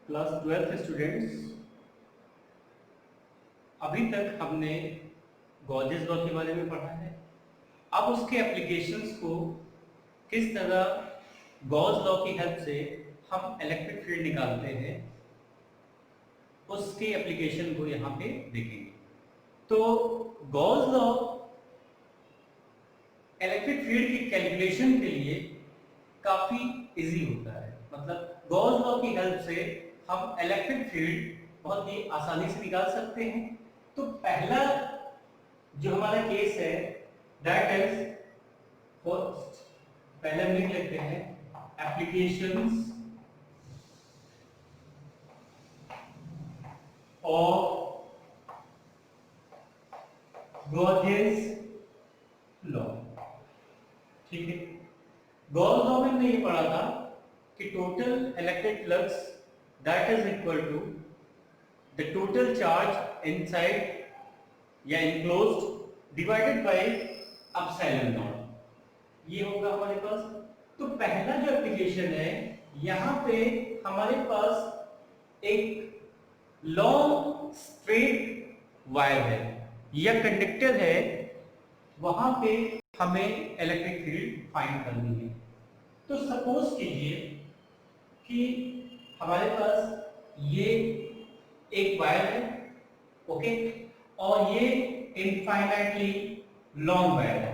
Class 12th students, अभी तक हमने गॉजेस लॉ के बारे में पढ़ा है। अब उसके एप्लीकेशंस को किस तरह गॉज लॉ की हेल्प से हम इलेक्ट्रिक फील्ड निकालते हैं, उसके एप्लीकेशन को यहाँ पे देखेंगे। तो गॉज लॉ इलेक्ट्रिक फील्ड की कैलकुलेशन के लिए काफी इजी होता है। मतलब गॉस लॉ की हेल्प से हम इलेक्ट्रिक फील्ड बहुत ही आसानी से निकाल सकते हैं। तो पहला जो हमारा केस है दैट इज फर्स्ट, पहले हम लिख लेते हैं एप्लीकेशंस ऑफ गॉजेस लॉ। ठीक है, गॉस लॉ में हमने ये पढ़ा था कि total electric flux that is equal to the total charge inside या enclosed divided by epsilon naught. ये होगा हमारे पास। तो पहला जो एप्लीकेशन है, यहां पे हमारे पास एक लॉन्ग स्ट्रेट वायर है या कंडक्टर है, वहां पे हमें इलेक्ट्रिक फील्ड फाइंड करनी है। तो सपोज कीजिए कि हमारे पास ये एक वायर है, ओके, और ये इनफाइनाइटली लॉन्ग वायर है।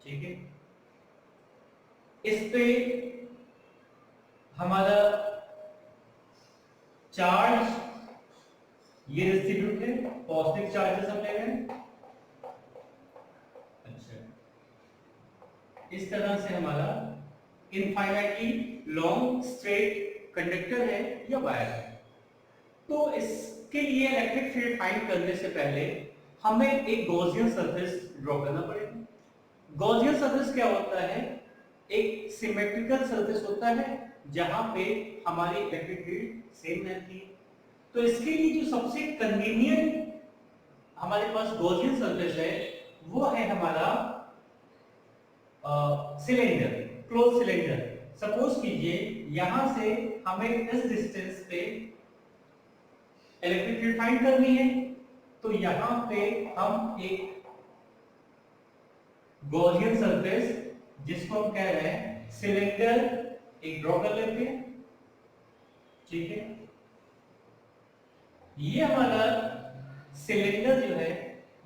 ठीक है, इस पे हमारा चार्ज ये डिस्ट्रीब्यूट है, पॉजिटिव चार्जेस हम ले रहे हैं। अच्छा, इस तरह से हमारा इनफाइनाइटली लॉन्ग स्ट्रेट कंडक्टर है या वायर है। तो इसके लिए इलेक्ट्रिक फील्ड फाइंड करने से पहले हमें एक गॉसियन सरफेस ड्रॉ करना पड़ेगा। गॉसियन सरफेस क्या होता है? एक सिमेट्रिकल सरफेस होता है जहां पे हमारी इलेक्ट्रिक फील्ड सेम रहती है। तो इसके लिए जो सबसे कन्वीनियंट हमारे पास गॉसियन सरफेस है वो है हमारा सिलेंडर, क्लोज सिलेंडर। सपोज कीजिए यहां से हमें इस डिस्टेंस पे इलेक्ट्रिक फील्ड फाइंड करनी है, तो यहां पे हम एक गॉसियन सरफेस जिसको हम कह रहे हैं सिलेंडर एक ड्रॉ कर लेते हैं। ठीक है, ये हमारा सिलेंडर जो है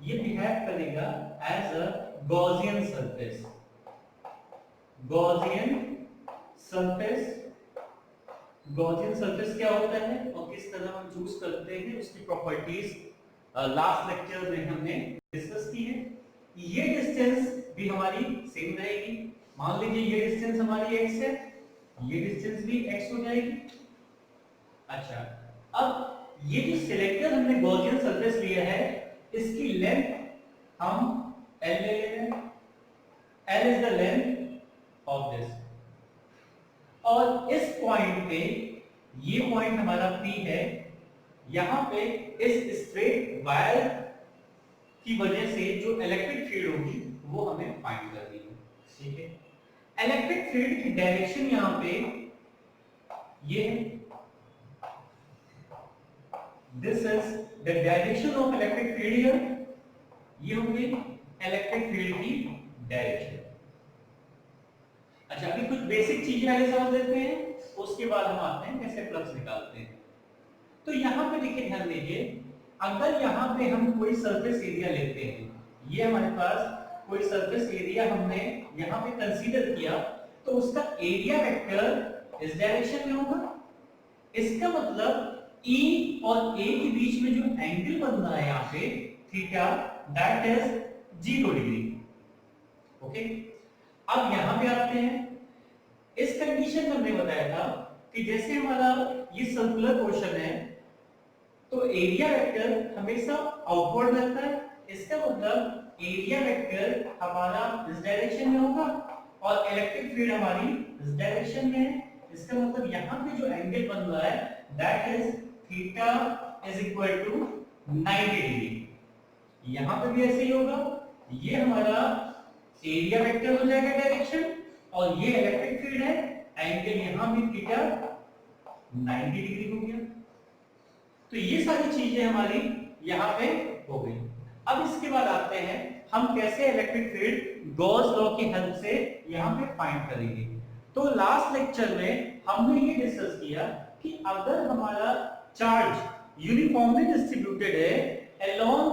ये बिहेव करेगा as a Gaussian surface. Gaussian surface, Gaussian surface क्या होता है और किस तरह हम चूज करते हैं, उसकी प्रॉपर्टीज लास्ट लेक्चर में हमने डिस्कस की है। ये डिस्टेंस भी हमारी सेम रहेगी। मान लीजिए ये डिस्टेंस हमारी x है, ये डिस्टेंस भी x हो जाएगी। अच्छा, अब ये जो सिलेंडर हमने गॉसियन सरफेस लिया है, इसकी लेंथ हम l ले रहे हैं। l is the length of this, और इस पॉइंट पे, ये पॉइंट हमारा P है, यहां पे इस स्ट्रेट वायर की वजह से जो इलेक्ट्रिक फील्ड होगी वो हमें फाइंड करनी है। ठीक है, इलेक्ट्रिक फील्ड की डायरेक्शन यहां पे ये है, this is the direction of electric field here. ये होगी इलेक्ट्रिक फील्ड की डायरेक्शन। अच्छा, अभी कुछ बेसिक चीजें पहले समझ लेते हैं, उसके बाद हम आते हैं कैसे फ्लक्स निकालते हैं। तो यहां पे देखिए, ध्यान दीजिए, अगर यहां पे हम कोई सरफेस एरिया लेते हैं, ये हमारे पास कोई सरफेस एरिया हमने यहां पे कंसीडर किया, तो उसका एरिया वेक्टर इस डायरेक्शन में होगा। इसका मतलब E और A के बीच में जो एंगल बन रहा है यहाँ पे theta, that is 0 degree. Okay, अब यहां पे आते हैं। इस कंडीशन में हमने बताया था कि जैसे हमारा ये सर्कुलर पोर्शन है, तो एरिया वेक्टर हमेशा आउटवर्ड रहता है। इसका मतलब एरिया वेक्टर हमारा इस डायरेक्शन में होगा और इलेक्ट्रिक फील्ड हमारी इस डायरेक्शन में है। इसका मतलब यहाँ पे जो एंगल बन रहा है that is theta is equal to 90 degree. यहाँ पे भी ऐसे ही होगा, ये हमारा एरिया वेक्टर हो जाएगा डायरेक्शन, और ये इलेक्ट्रिक फील्ड है, एंगल यहाँ भी थीटा 90 डिग्री हो गया। तो ये सारी चीजें हमारी यहाँ पे हो गई। अब इसके बाद आते हैं हम कैसे इलेक्ट्रिक फील्ड गॉस लॉ की हेल्प से यहाँ पे फाइंड करेंगे। तो लास्ट लेक्चर में हमने ये डिस्कस किया कि अगर हमारा चार्ज यूनिफॉर्मली डिस्ट्रीब्यूटेड है अलोंग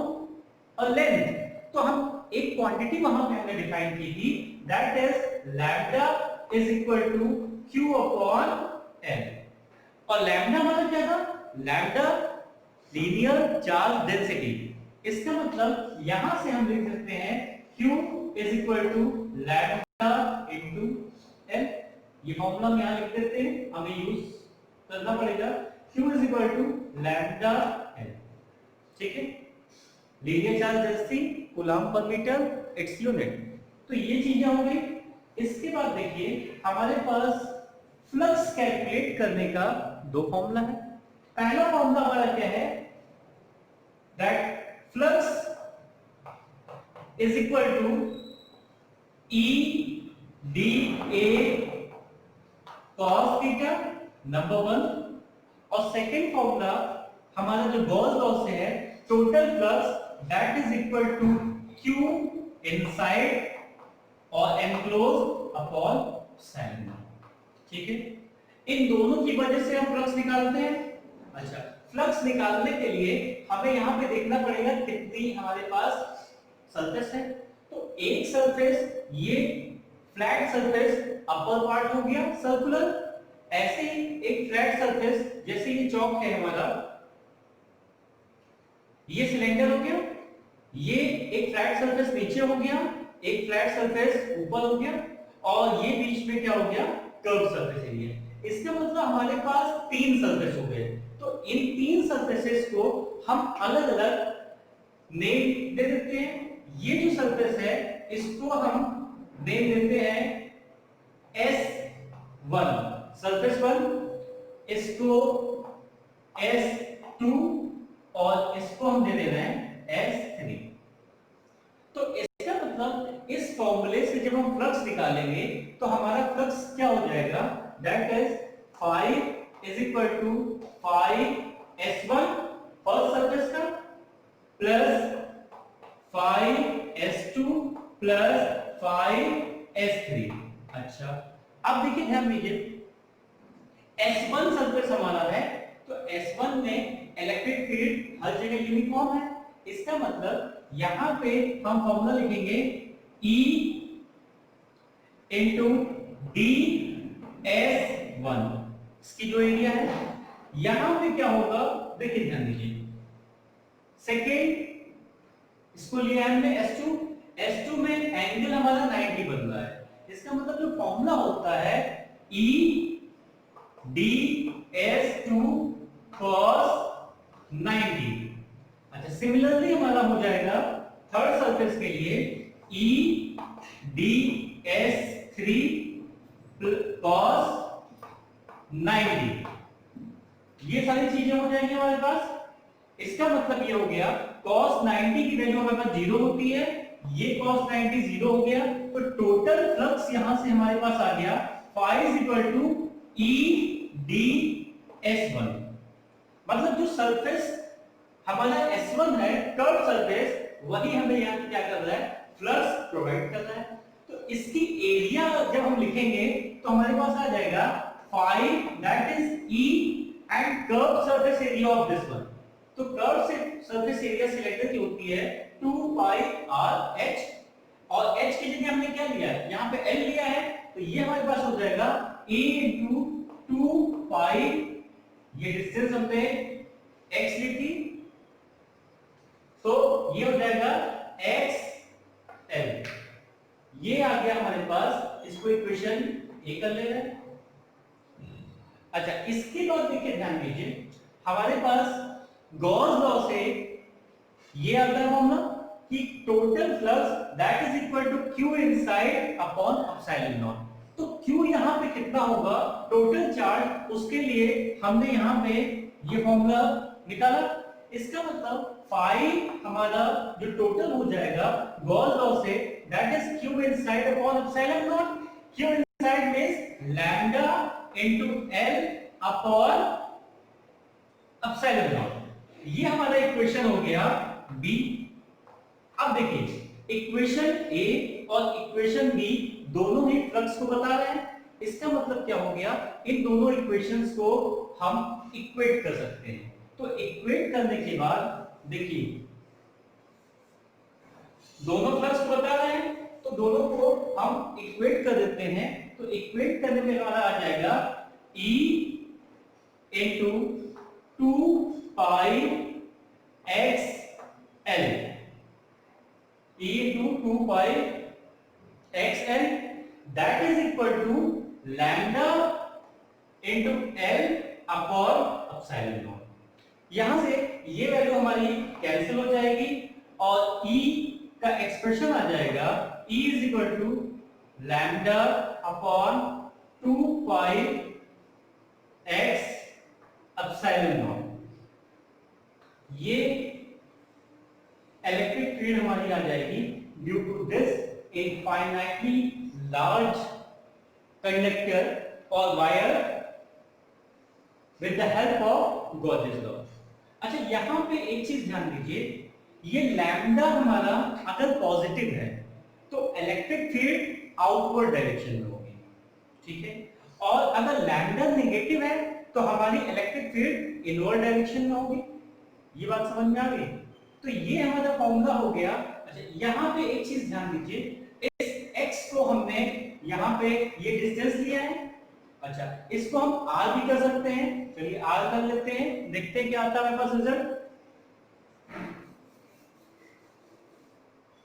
अ लेंथ, तो हम एक क्वांटिटी वहां पे हमने डिफाइन की थी, that is lambda is equal to q upon l। और लैम्डा मतलब क्या था? Lambda linear charge density. इसका मतलब यहां से हम लिख सकते हैं q is equal to lambda into l। ये फॉर्मूला हम यहां लिख देते हैं, हमें यूज करना पड़ेगा q is equal to lambda l। ठीक है, लीनियर चार्ज डेंसिटी कूलम्ब पर मीटर इट्स यूनिट। तो ये चीजें हो गई। इसके बाद देखिए हमारे पास फ्लक्स कैलकुलेट करने का दो फॉर्मूला है। पहला फॉर्मूला हमारा क्या है? That flux is equal to E dA cos theta, number one. और सेकेंड फॉर्मूला हमारा जो गॉस लॉ से है, total flux that is equal to Q inside और एनक्लोज अपॉन साइन। ठीक है, इन दोनों की वजह से हम फ्लक्स निकालते हैं। अच्छा, फ्लक्स निकालने के लिए हमें यहाँ पे देखना पड़ेगा कितनी हमारे पास सरफेस है। तो एक सरफेस, ये फ्लैट सरफेस अपर पार्ट हो गया सर्कुलर। ऐसे ही एक फ्लैट सरफेस, जैसे ये चौक है हमारा, ये सिलेंडर हो गया, ये एक फ्लैट सरफेस नीचे हो गया, एक फ्लैट सरफेस ऊपर हो गया, और ये बीच में क्या हो गया? Curve surface area. इसका मतलब हमारे पास तीन सरफेस हो गए। तो इन तीन सरफेसेस को हम अलग अलग नेम दे देते हैं। ये जो सरफेस है इसको हम नेम देते हैं S1 सरफेस 1, इसको S2 और इसको हम दे दे रहे हैं S3। तो इसका मतलब इस फॉर्मूले से जब हम फ्लक्स निकालेंगे तो हमारा फ्लक्स क्या हो जाएगा? That is 5 is equal to 5S1 first surface का प्लस 5S2 प्लस 5S3। अच्छा, अब देखिए, ध्यान दीजिए, S1 सरफेस हमारा है, तो S1 में इलेक्ट्रिक फील्ड हर जगह यूनिफॉर्म है। इसका मतलब यहां पे हम फॉर्मूला लिखेंगे E इंटू DS1, इसकी जो एरिया है। यहां पे क्या होगा? देखिए, ध्यान दीजिए, सेकेंड इसको लिया हमने S2 में एंगल हमारा 90 बन रहा है। इसका मतलब जो फॉर्मूला होता है E DS2 cos 90। अच्छा, सिमिलरली हमारा हो जाएगा थर्ड सरफेस के लिए E DS3 cos 90। ये सारी चीजें हो जाएंगी हमारे पास। इसका मतलब ये हो गया cos 90 की वैल्यू हमारे पास 0 होती है, ये cos 90 0 हो गया। तो टोटल फ्लक्स यहां से हमारे पास आ गया 5 E DS1। मतलब जो सरफेस हमारा S1 है, कर्व सरफेस, वही हमें यहां पे क्या कर रहा है? फ्लक्स प्रोवाइड कर रहा है। तो इसकी एरिया जब हम लिखेंगे तो हमारे पास आ जाएगा 5, that is E and curve surface area of this one. तो कर्व से सरफेस एरिया सिलेंडर की होती है 2 पाई RH, और H की जगह हमने क्या लिया है? यहाँ पे L लिया है, तो ये हमारे पास हो जाएगा A इंटू 2 पाई, ये डिस्टेंस हमने X ली थी, तो ये हो जाएगा XL। ये आ गया हमारे पास, इसको इक्वेशन ए कर ले रहे हैं। अच्छा, इसके बाद देखिए, ध्यान दीजिए, हमारे पास गॉस लॉ से ये आता है फॉर्मूला कि total flux that is equal to Q inside upon epsilon naught. तो Q यहां पे कितना होगा? टोटल चार्ज, उसके लिए हमने यहां पे ये फॉर्मूला निकाला। इसका मतलब 5 हमारा जो टोटल हो जाएगा गॉस लॉ से, that is Q inside upon epsilon not. Q inside means lambda into L upon epsilon naught. ये हमारा इक्वेशन हो गया बी। अब देखिए इक्वेशन ए और इक्वेशन बी दोनों ही फ्लक्स को बता रहे हैं। इसका मतलब क्या हो गया, इन दोनों इक्वेशंस को हम इक्वेट कर सकते हैं। तो इक्वेट करने के बाद देखिए दोनों फ्लक्स को बता रहे हैं, तो दोनों को हम इक्वेट कर देते हैं। तो इक्वेट करने में हमारा आ जाएगा E into 2 pi XL, E into 2 pi XL that is equal to lambda into L upon epsilon naught. यहां से ये वैल्यू हमारी कैंसिल हो जाएगी और E का एक्सप्रेशन आ जाएगा E is equal to lambda upon 2 pi X epsilon naught. ये इलेक्ट्रिक फील्ड हमारी आ जाएगी due to this infinitely large conductor और wire with the help of Gauss's law. अच्छा यहां पे एक चीज ध्यान दीजिए, ये लैम्डा हमारा अगर पॉजिटिव है तो इलेक्ट्रिक फील्ड आउटवर्ड डायरेक्शन में होगी, ठीक है, और अगर लैम्डा नेगेटिव है तो हमारी इलेक्ट्रिक फील्ड इनवर्ड डायरेक्शन में होगी। ये बात समझ में आ गई? तो ये हमारा फॉर्मूला हो गया। अच्छा यहाँ पे एक चीज ध्यान दीजिए, इस x को हमने यहाँ पे ये डिस्टेंस लिया है। अच्छा इसको हम r भी कर सकते हैं, चलिए r कर लेते हैं, देखते हैं क्या आता है हमारे पास रिजल्ट।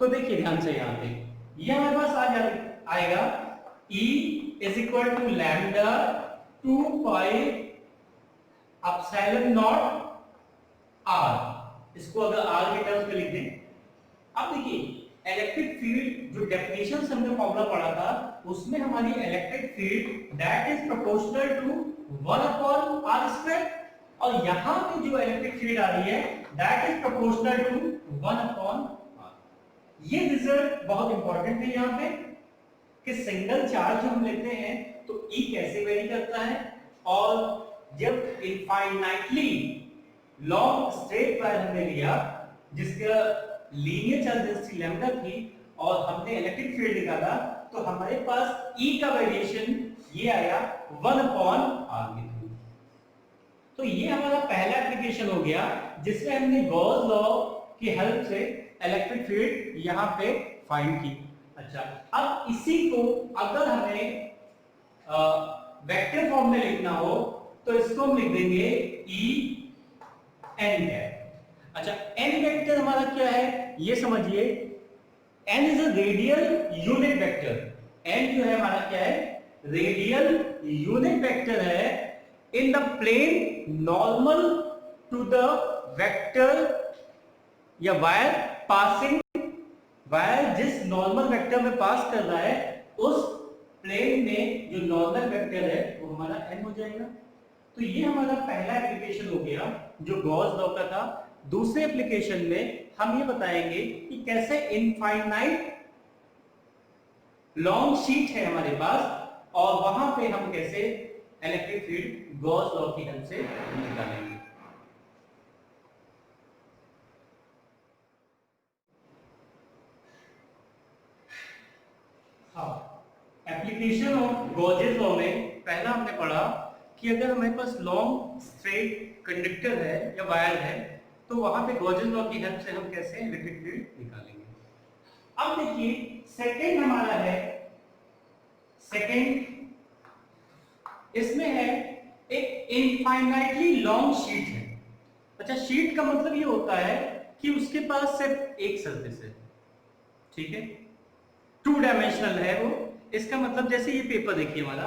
तो देखिए ध्यान से यहाँ पे ये हमारे पास आएगा E is equal to lambda 2 pi epsilon naught r। इसको अगर r के टर्म्स में लिख दें, अब देखिए इलेक्ट्रिक फील्ड जो डेफिनेशन से हमने फॉर्मूला पढ़ा था उसमें हमारी electric field that is proportional to 1 upon r square, और यहां पे जो इलेक्ट्रिक फील्ड आ रही है that is proportional to 1 upon r। ये रिजल्ट बहुत इंपॉर्टेंट है यहाँ पे कि सिंगल चार्ज हम लेते हैं तो E कैसे वेरी करता है, और जब इनफाइनाइटली लॉन्ग स्ट्रेट वायर हमने लिया जिसका लीनियर चार्ज डेंसिटी लैम्डा थी और हमने इलेक्ट्रिक फील्ड निकाला, तो हमारे पास E का वेरिएशन ये आया 1 अपॉन r के थ्रू। तो ये हमारा पहला एप्लीकेशन हो गया जिसमें हमने गॉस लॉ की हेल्प से इलेक्ट्रिक फील्ड यहाँ पे फाइंड की। अच्छा अब इसी को अगर हमें वेक्टर फॉर्म में लिखना हो तो इसको हम लिख देंगे E n है। अच्छा n वेक्टर हमारा क्या है ये समझिए, n is a radial unit vector. n जो है हमारा क्या है, रेडियल यूनिट वेक्टर है in the plane normal to the vector या वायर पासिंग, वायर जिस नॉर्मल वेक्टर में पास कर रहा है उस प्लेन में जो नॉर्मल वेक्टर है वो हमारा n हो जाएगा। तो ये हमारा पहला एप्लीकेशन हो गया जो गॉस लॉ का था। दूसरे एप्लीकेशन में हम ये बताएंगे कि कैसे इनफाइनाइट लॉन्ग शीट है हमारे पास और वहां पे हम कैसे इलेक्ट्रिक फील्ड गॉस लॉ की हेल्प से निकालेंगे। एप्लीकेशन ऑफ गॉसेस लॉ में पहला हमने पढ़ा कि अगर हमारे पास लॉन्ग स्ट्रेट कंडक्टर है या वायर है तो वहां पे गॉसेस लॉ की हेल्प से हम कैसे इलेक्ट्रिक फील्ड निकालेंगे। अब देखिए सेकंड हमारा है, सेकंड इसमें है एक इनफाइनाइटली लॉन्ग शीट है। अच्छा शीट का मतलब ये होता है कि उसके पास सिर्फ एक सरफेस है, ठीक है, 2 डायमेंशनल है वो। इसका मतलब जैसे ये पेपर देखिए हमारा,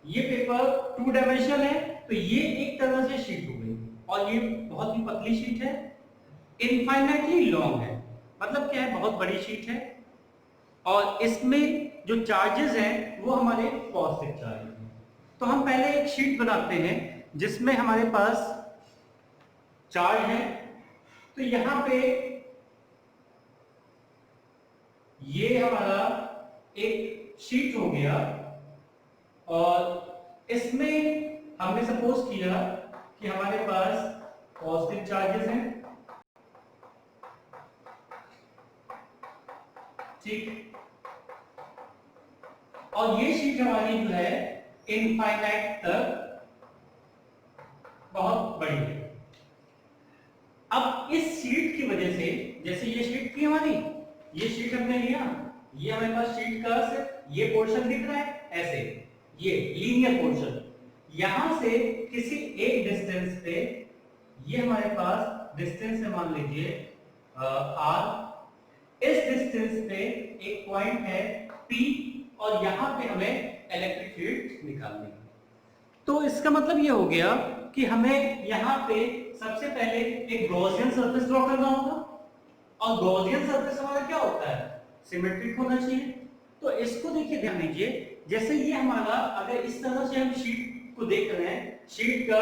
ये पेपर 2 डायमेंशनल है तो ये एक तरह से शीट हो गई और ये बहुत ही पतली शीट है। इनफाइनाइटली लॉन्ग है मतलब क्या है, बहुत बड़ी शीट है और इसमें जो चार्जेस हैं वो हमारे पॉजिटिव चार्जेस हैं। तो हम पहले एक शीट बनाते हैं जिसमें हमारे पास चार्ज है। तो यहां पे ये हमारा एक शीट हो गया और इसमें हमने सपोज किया कि हमारे पास पॉजिटिव चार्जेस हैं, ठीक, और ये शीट हमारी जो है इनफाइनाइट तक बहुत बड़ी है। अब इस शीट की वजह से, जैसे ये शीट थी हमारी, ये शीट हमने लिया, ये हमारे पास शीट का सिर्फ ये पोर्शन दिख रहा है ऐसे, ये लीनियर पोर्शन, यहां से किसी एक डिस्टेंस पे, ये हमारे पास डिस्टेंस है मान लीजिए r, इस डिस्टेंस पे एक पॉइंट है P और यहां पे हमें इलेक्ट्रिक फील्ड निकालनी है। तो इसका मतलब ये हो गया कि हमें यहां पे सबसे पहले एक गॉसियन सरफेस ड्रॉ करना होगा, और गॉसियन सरफेस हमारा क्या होता है, सिमेट्रिक होना चाहिए। तो इसको देखिए, ध्यान दीजिए, जैसे ये हमारा, अगर इस तरह से हम शीट को देख रहे हैं, शीट का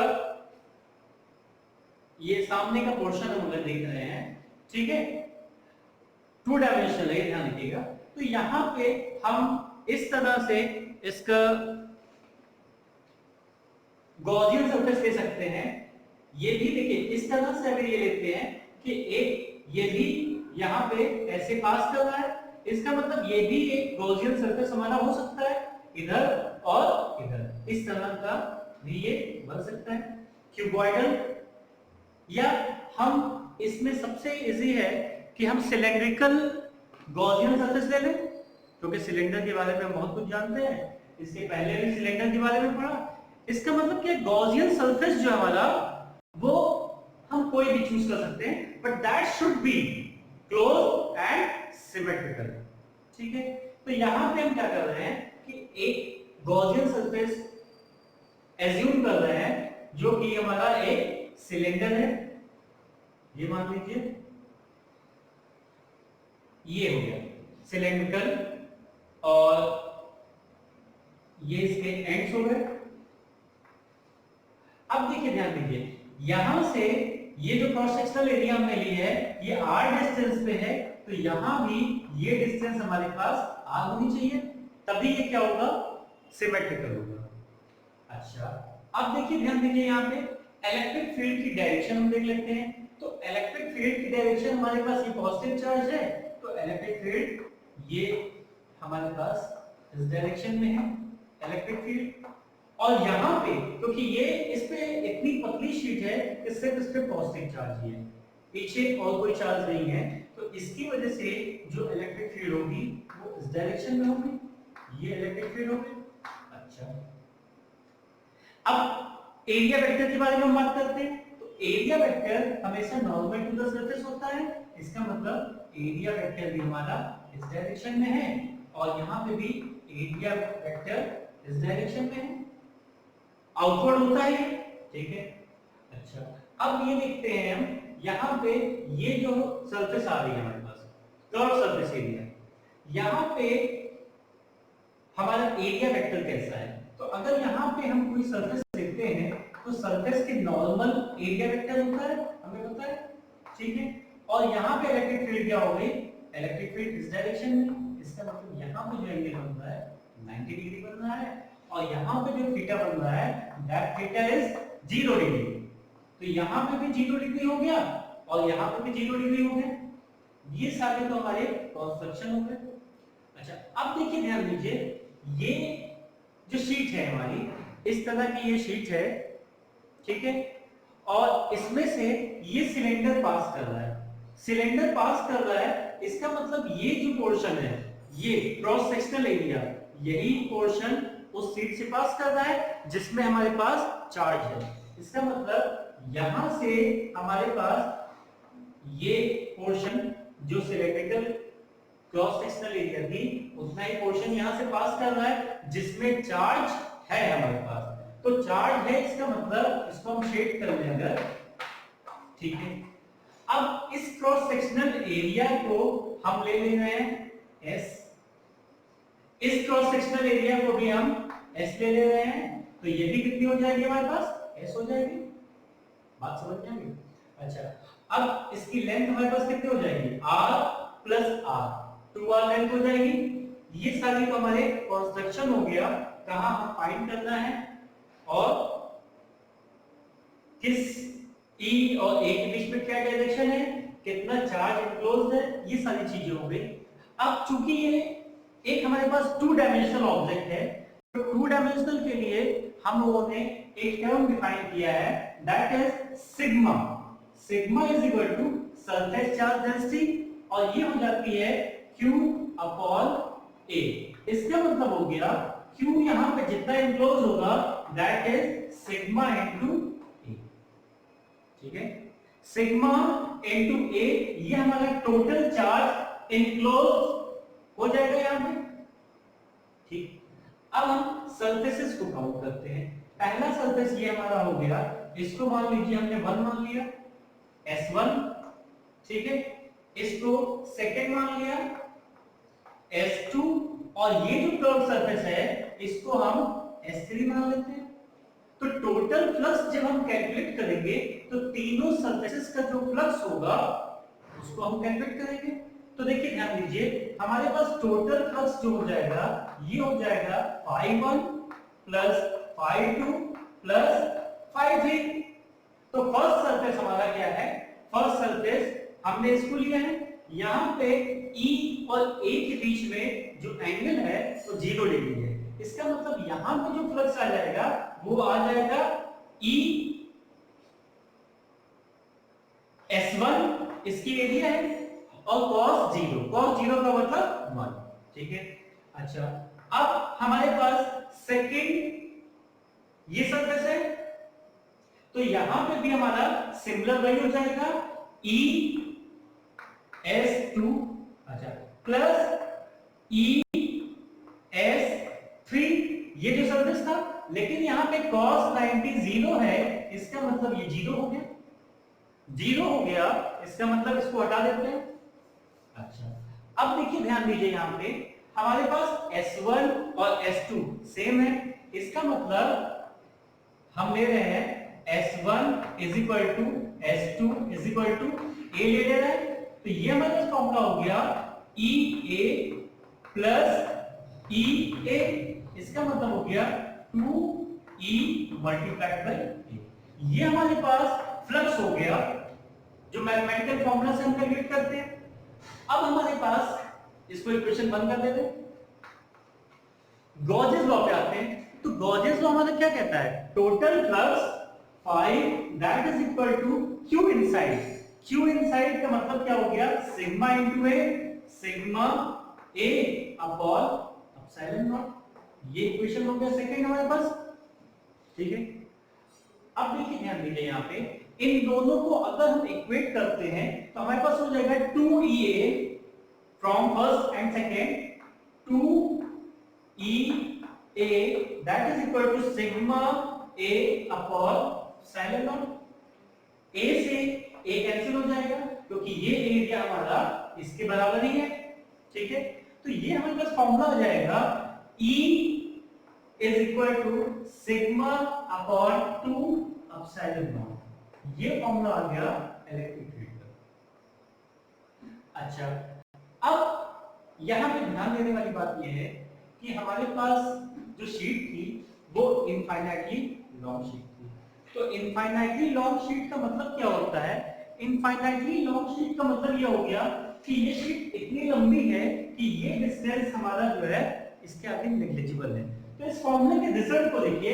ये सामने का पोर्शन हम अगर देख रहे हैं, ठीक है, 2 डायमेंशनल है, ध्यान रखिएगा। तो यहां पे हम इस तरह से इसका गॉसियन सरफेस ले सकते हैं। ये भी देखिए, इस तरह से अगर ये लेते हैं कि एक ये भी यहां पे ऐसे पास कर रहा है, इसका मतलब ये भी एक गॉसियन सरफेस हमारा हो सकता है, इधर और इधर, इस तरह का भी ये बन सकता है क्यूबॉइडल। या हम इसमें सबसे इजी है कि हम सिलेंड्रिकल गॉसियन सरफेस ले लें, क्योंकि सिलेंडर के बारे में हम बहुत कुछ जानते हैं, इससे पहले भी सिलेंडर के बारे में पढ़ा। इसका मतलब कि गॉसियन सरफेस जो हमारा, वो हम कोई भी चूज कर सकते हैं, but that should be close and symmetrical, ठीक है। तो यहां पे हम क्या कर रहे हैं कि एक गॉसियन सरफेस एज्यूम कर रहे हैं, जो कि हमारा एक सिलेंडर है, ये मान लीजिए, ये हो गया सिलेंड्रिकल, और ये इसके एंड्स हो गए। अब देखिए, ध्यान दीजिए, यहां से ये जो क्रॉस सेक्शनल एरिया हमने ली है, ये r डिस्टेंस पे है, तो यहां भी ये डिस्टेंस हमारे पास r होनी चाहिए, तभी ये क्या होगा, सिमेट्रिकल होगा। अच्छा, अब देखिए, ध्यान दीजिए, यहां पे इलेक्ट्रिक फील्ड की डायरेक्शन हम देख लेते हैं। तो इलेक्ट्रिक फील्ड की डायरेक्शन हमारे पास ये पॉजिटिव चार्ज है, तो इलेक्ट्रिक फील्ड ये हमारे पास इस डायरेक्शन में है इलेक्ट्रिक फील्ड, और यहां पे क्योंकि ये इस पे इतनी पतली शीट है कि सिर्फ इस पे पॉजिटिव चार्ज ही है, पीछे और कोई चार्ज नहीं है, तो इसकी वजह से जो इलेक्ट्रिक फील्ड होगी वो इस डायरेक्शन में होगी, ये इलेक्ट्रिक फील्ड होगी। अच्छा, अब एरिया वेक्टर के बारे में हम बात करते हैं। तो एरिया वेक्टर हमेशा नॉर्मल टू द सरफेस होता है, इसका मतलब एरिया वेक्टर भी हमारा इस डायरेक्शन में है, और यहां पे भी एरिया वेक्टर इस डायरेक्शन में है, आउटवर्ड होता है, ठीक है। अच्छा, अब ये देखते हैं हम, यहां पे ये जो सरफेस आ रही है हमारे पास, कर्व सरफेस एरिया, यहां पे हमारा एरिया वेक्टर कैसा है। तो अगर यहां पे हम कोई सरफेस लेते हैं, तो सरफेस के नॉर्मल एरिया वेक्टर होता है, हमें पता है, ठीक है। और यहां पे इलेक्ट्रिक फील्ड क्या हो गई, इलेक्ट्रिक फील्ड इस डायरेक्शन में, इसका मतलब यहां पे जो एंगल बन रहा है 90 डिग्री बन रहा है, और यहां पे जो थीटा बन रहा है दैट थीटा इज 0 डिग्री। तो यहां पे भी 0 डिग्री हो गया, और यहां पे भी 0 डिग्री हो गया, ये सारे तो हमारे कंस्ट्रक्शन हो गए। अच्छा, अब देखिए, ध्यान दीजिए, ये जो शीट है हमारी, इस तरह की ये शीट है, ठीक है, और इसमें से ये सिलेंडर पास कर रहा है, सिलेंडर पास कर रहा है, इसका मतलब ये जो पोर्शन है, ये क्रॉस सेक्शनल एरिया, यही पोर्शन उस शीट से पास कर रहा है जिसमें हमारे पास चार्ज है। इसका मतलब यहां से हमारे पास ये पोर्शन जो सिलेंड्रिकल क्रॉस सेक्शनल एरिया थी, उतना ही पोर्शन यहां से पास कर रहा है जिसमें चार्ज है हमारे पास। तो चार्ज है, इसका मतलब इसको हम शेड कर लें अगर, ठीक है। अब इस क्रॉस सेक्शनल एरिया को हम ले रहे हैं S, इस क्रॉस सेक्शनल एरिया को भी हम S ले ले रहे हैं, तो ये भी कितनी हो जाएगी हमारे पास, S हो जाएगी, बात समझ में आ गई। अच्छा, अब इसकी लेंथ हमारे पास कितनी हो जाएगी, R plus R, 2R length हो जाएगी। ये सारी तो हमारे कंस्ट्रक्शन हो गया, कहां हम फाइंड करना है, और किस ई और ए के बीच में क्या डायरेक्शन है, कितना चार्ज इनक्लोज्ड है, ये सारी चीजें हो गई। अब चूंकि ये एक हमारे पास टू डायमेंशनल ऑब्जेक्ट है, तो टू डायमेंशनल के लिए हम लोगों ने एक टर्म डिफाइन किया है, that is sigma. Sigma is equal to surface charge density, और ये हो जाती है Q अपॉन A। इसका मतलब हो गया Q यहां पे जितना इनक्लोज होगा that is sigma into A। ठीक है, सिग्मा इनटू A, ये हमारा टोटल चार्ज इनक्लोज हो जाएगा यहां पे। ठीक, अब हम सरफेसेस को काउंट करते हैं। पहला सरफेस ये हमारा हो गया, इसको मान लीजिए हमने 1 मान लिया, S1। ठीक है, इसको सेकंड मान लिया S2, और ये जो कर्व सरफेस है इसको हम S3 मान लेते हैं। तो टोटल फ्लक्स जब हम कैलकुलेट करेंगे तो तीनों सरफेसेस का जो फ्लक्स होगा उसको हम कैलकुलेट करेंगे। तो देखिए ध्यान दीजिए, हमारे पास टोटल फ्लक्स जो हो जाएगा ये हो जाएगा phi1 plus phi2 plus phi3। तो फर्स्ट सरफेस हमारा क्या है, फर्स्ट सरफेस हमने इसको लिया है, यहाँ पे E और A के बीच में जो एंगल है वो 0 डिग्री है। इसका मतलब यहाँ पे जो फ्लक्स आ जाएगा वो आ जाएगा E S1, इसकी एरिया है, और cos 0, cos 0 का मतलब 1। ठीक है, अच्छा अब हमारे पास सेकंड ये सरफेस है, तो यहां पे भी हमारा सिमिलर वही हो जाएगा E S2, अच्छा प्लस E S3, ये जो सरफेस था, लेकिन यहाँ पे cos 90 0 है, इसका मतलब ये 0 हो गया, 0 हो गया, इसका मतलब इसको हटा देते हैं। अच्छा अब देखिए ध्यान दीजिए, यहाँ पे हमारे पास S1 और S2 सेम है, इसका मतलब हम ले रहे हैं S1 is equal to S2 is equal to A ले रहे हैं। तो ये हमारे पास फॉर्मूला हो गया EA प्लस EA, इसका मतलब हो गया 2E मल्टीप्लाइड बाय A। ये हमारे पास फ्लक्स हो गया जो मैथमेटिकल फॉर्मूला से हम कैलकुलेट करते हैं। अब हमारे पास इसको इक्वेशन 1 कर देते हैं, गॉसेस लॉ पे आते हैं। तो गॉसेस लॉ हमारा क्या कहता है, total flux phi that is equal to Q inside. Q inside का मतलब क्या हो गया, sigma into A, sigma A upon epsilon naught. ये इक्वेशन हो गया सेकंड हमारे पास। ठीक है, अब देखिए ध्यान दीजिए, यहाँ पे इन दोनों को अगर हम इक्वेट करते हैं तो हमारे पास हो जाएगा 2EA from first and second, 2EA that is equal to sigma A upon epsilon naught. A से A कैंसिल हो जाएगा क्योंकि ये एरिया हमारा इसके बराबर ही है। ठीक है, तो ये हमारे पास फॉर्मूला हो जाएगा E is equal to sigma upon 2 epsilon naught. ये फॉर्मूला आ गया इलेक्ट्रिक फील्ड का। अच्छा अब यहां पे ध्यान देने वाली बात यह है कि हमारे पास जो शीट थी वो इनफाइनाइटली लॉन्ग शीट थी। तो इनफाइनाइटली लॉन्ग शीट का मतलब क्या होता है, इनफाइनाइटली लॉन्ग शीट का मतलब ये हो गया कि ये शीट इतनी लंबी है कि ये डिस्टेंस हमारा जो है इसके आगे नेग्लिजिबल है। तो इस फॉर्मूले के रिजल्ट को देखिए,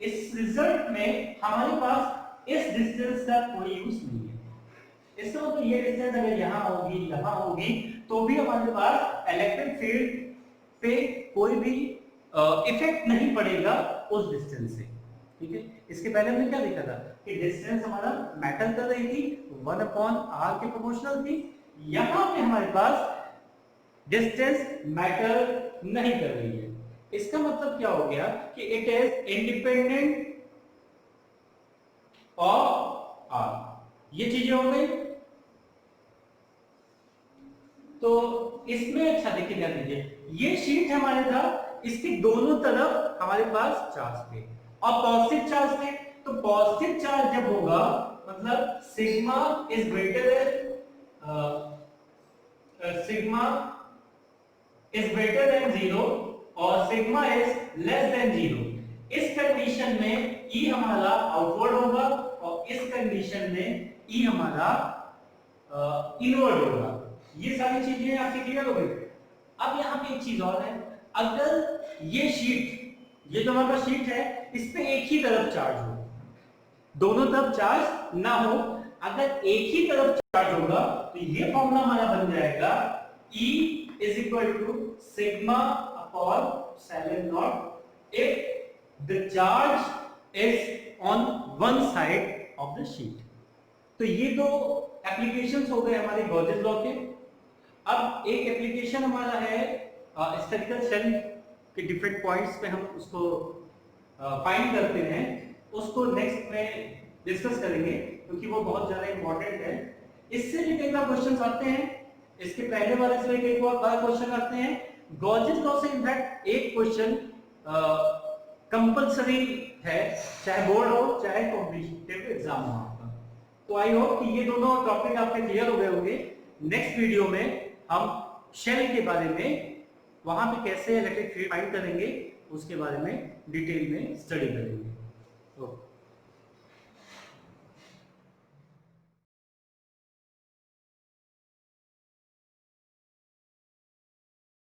इस रिजल्ट में हमारे पास इस डिस्टेंस का कोई यूज नहीं है। इसका मतलब ये डिस्टेंस अगर यहां होगी तो भी हमारे पास इलेक्ट्रिक फील्ड पे कोई भी इफेक्ट नहीं पड़ेगा उस डिस्टेंस से। ठीक है, इसके पहले हमने क्या देखा था कि डिस्टेंस हमारा मैटर कर रही थी, 1/r के प्रोपोर्शनल थी। यहां पे हमारे पास डिस्टेंस मैटर नहीं कर रही है। इसका मतलब क्या हो गया कि it is independent of r। ये चीजें हो गई। तो इसमें अच्छा देखिए ध्यान दीजिए, ये शीट हमारे था, इसके दोनों तरफ हमारे पास चार्ज थे और पॉजिटिव चार्ज थे। तो पॉजिटिव चार्ज जब होगा मतलब सिग्मा इज ग्रेटर देन 0 और सिग्मा इज लेस देन 0। इस कंडीशन में E हमारा आउटवर्ड होगा और और इस कंडीशन में ई हमारा इनवर्ड होगा। ये सारी चीजें आपकी क्लियर हो गई। अब यहाँ पे एक चीज और है, अगर ये शीट, ये जो हमारा शीट है, इस पे एक ही तरफ चार्ज हो, दोनों तरफ चार्ज ना हो, अगर एक ही तरफ चार्ज होगा तो ये फॉर्मूला हमारा बन जाएगा E is equal to sigma upon epsilon naught if the charge is on one side of the sheet। तो ये दो एप्लीकेशंस हो गए हमारे गॉर्जेस लॉ के। अब एक एप्लीकेशन हमारा है स्फेरिकल शेल के डिफरेंट पॉइंट्स पे हम उसको फाइंड करते हैं, उसको नेक्स्ट में डिस्कस करेंगे क्योंकि वो बहुत ज्यादा इंपॉर्टेंट है। इससे भी कई बार क्वेश्चंस आते हैं, इसके पहले वाले से कई बार क्वेश्चन आते हैं। गॉर्जेस लॉ से इनफैक्ट एक क्वेश्चन कंपलसरी है, चाहे बोर्ड हो चाहे कॉम्पिटिटिव एग्जाम हो आपका। तो आई होप कि ये दोनों टॉपिक आपके क्लियर हो गए होंगे। नेक्स्ट वीडियो में हम शेल के बारे में, वहां पे कैसे इलेक्ट्रिक फील्ड फाइंड करेंगे, उसके बारे में डिटेल में स्टडी करेंगे।